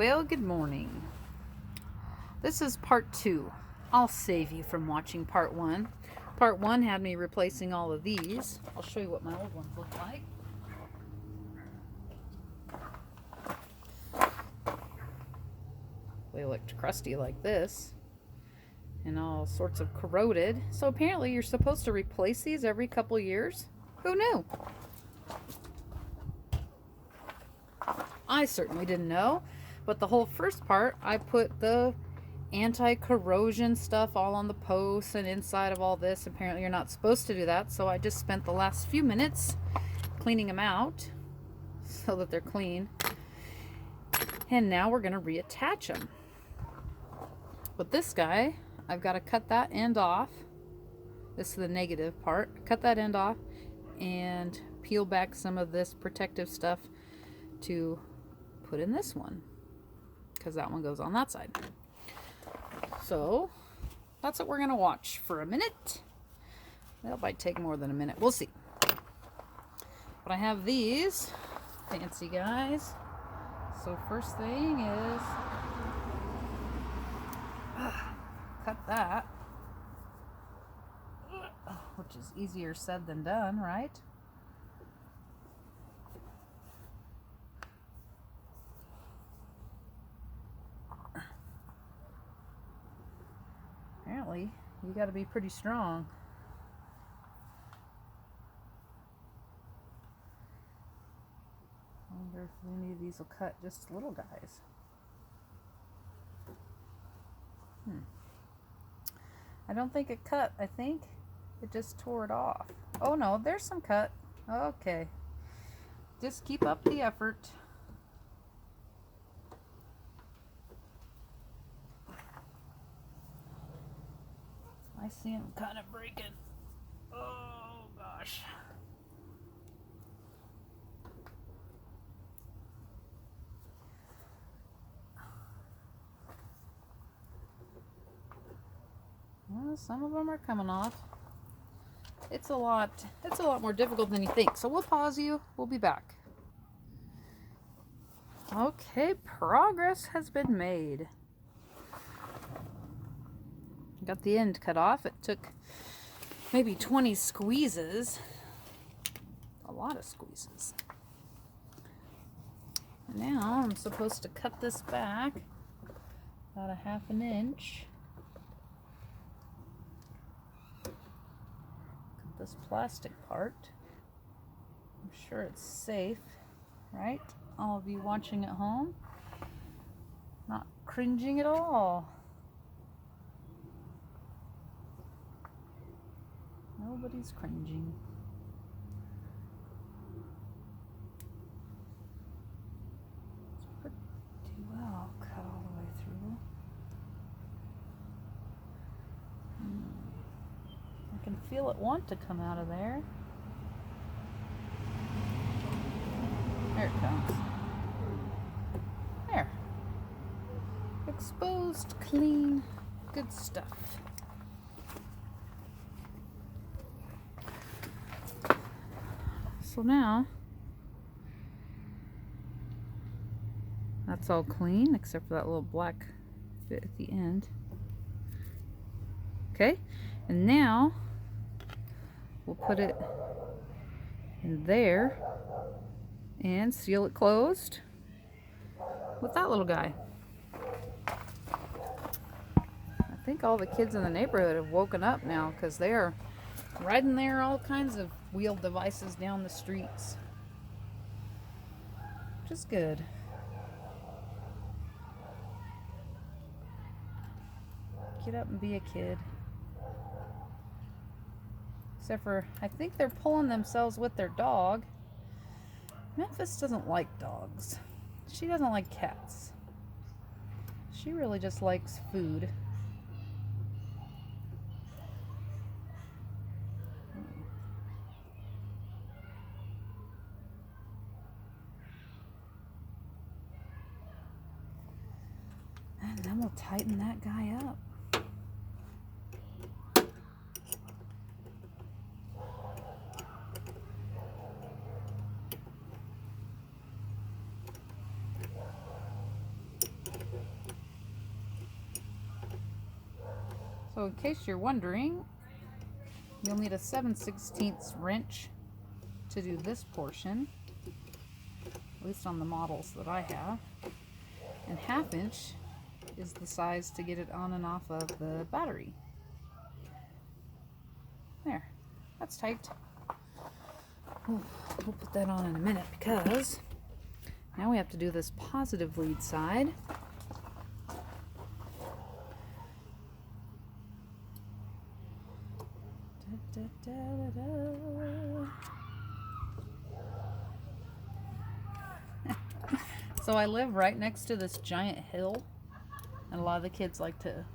Well, good morning. This is part 2. I'll save you from watching part 1. Part 1 had me replacing all of these. I'll show you what my old ones look like. They looked crusty like this and all sorts of corroded. So apparently you're supposed to replace these every couple years. Who knew? I certainly didn't know. But the whole first part, I put the anti-corrosion stuff all on the posts and inside of all this. Apparently you're not supposed to do that, so I just spent the last few minutes cleaning them out so that they're clean. And now we're going to reattach them. But this guy, I've got to cut that end off. This is the negative part. Cut that end off and peel back some of this protective stuff to put in this one, because that one goes on that side. So that's what we're going to watch for a minute. That might take more than a minute. We'll see. But I have these fancy guys. So first thing is cut that, which is easier said than done, right? Apparently, you got to be pretty strong. I wonder if any of these will cut, just little guys. I don't think it cut. I think it just tore it off. Oh no, there's some cut. Okay. Just keep up the effort. I see him kind of breaking. Oh gosh. Well, some of them are coming off. It's a lot more difficult than you think. So we'll pause you. We'll be back. Okay, progress has been made. Got the end cut off. It took maybe 20 squeezes. A lot of squeezes. And now I'm supposed to cut this back about a ½ inch. Cut this plastic part. I'm sure it's safe, right? All of you watching at home, not cringing at all. Nobody's cringing. It's pretty well cut all the way through. I can feel it want to come out of there. There it comes. There. Exposed, clean, good stuff. So now, that's all clean except for that little black bit at the end. Okay, and now we'll put it in there and seal it closed with that little guy. I think all the kids in the neighborhood have woken up now because they are riding there all kinds of wheel devices down the streets, which is good. Get up and be a kid. Except for, I think they're pulling themselves with their dog. Memphis doesn't like dogs. She doesn't like cats. She really just likes food. And then we'll tighten that guy up. So in case you're wondering, you'll need a 7/16 wrench to do this portion, at least on the models that I have. And 1/2 inch is the size to get it on and off of the battery. There, that's tight. We'll put that on in a minute because now we have to do this positive lead side. Da, da, da, da. So I live right next to this giant hill, and a lot of the kids like to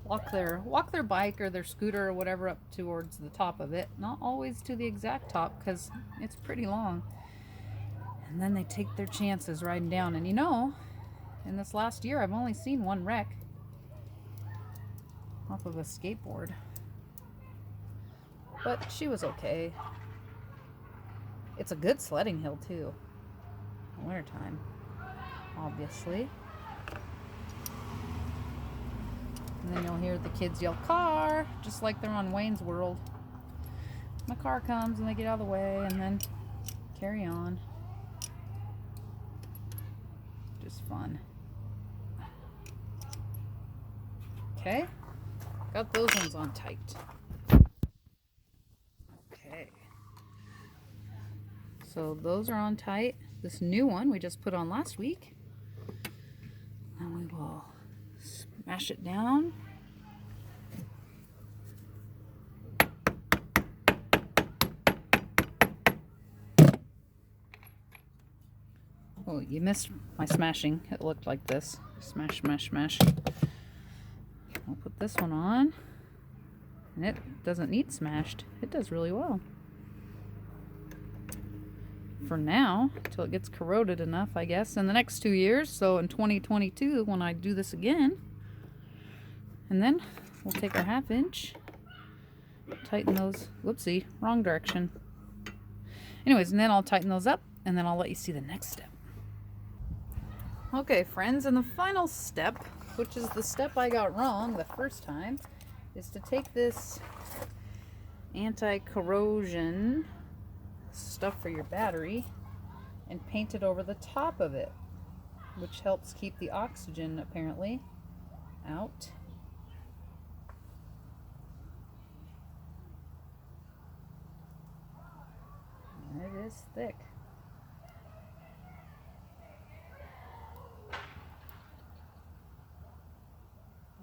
walk their bike or their scooter or whatever up towards the top of it. Not always to the exact top because it's pretty long. And then they take their chances riding down. And you know, in this last year I've only seen one wreck off of a skateboard. But she was okay. It's a good sledding hill too. In wintertime, obviously. And then you'll hear the kids yell, "Car!" just like they're on Wayne's World. My car comes and they get out of the way and then carry on. Just fun. Okay, got those ones on tight. Okay, so those are on tight. This new one we just put on last week, and we will smash it down. Oh, you missed my smashing. It looked like this. Smash, smash, smash. I'll put this one on, and it doesn't need smashed. It does really well. For now, until it gets corroded enough, I guess, in the next 2 years. So in 2022, when I do this again, and then we'll take our 1/2 inch, tighten those. Whoopsie, wrong direction. Anyways, and then I'll tighten those up, and then I'll let you see the next step. Okay, friends, and the final step, which is the step I got wrong the first time, is to take this anti-corrosion stuff for your battery and paint it over the top of it, which helps keep the oxygen apparently out. And it is thick.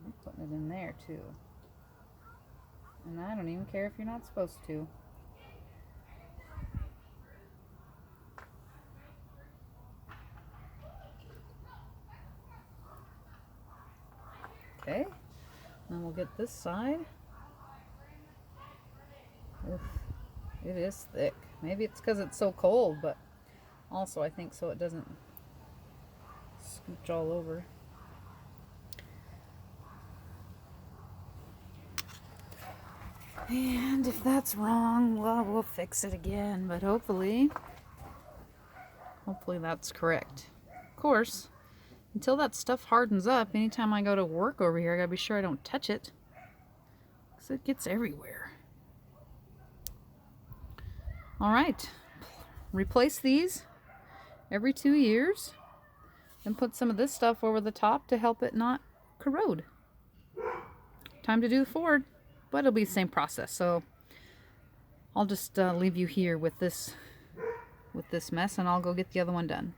I'm putting it in there too, and I don't even care if you're not supposed to. Okay, then we'll get this side. Oof, it is thick. Maybe it's because it's so cold, but also I think so it doesn't scooch all over. And if that's wrong, well, we'll fix it again, but hopefully that's correct. Of course, until that stuff hardens up, anytime I go to work over here, I gotta be sure I don't touch it, because it gets everywhere. All right, replace these every 2 years, and put some of this stuff over the top to help it not corrode. Time to do the Ford, but it'll be the same process. So I'll just leave you here with this mess, and I'll go get the other one done.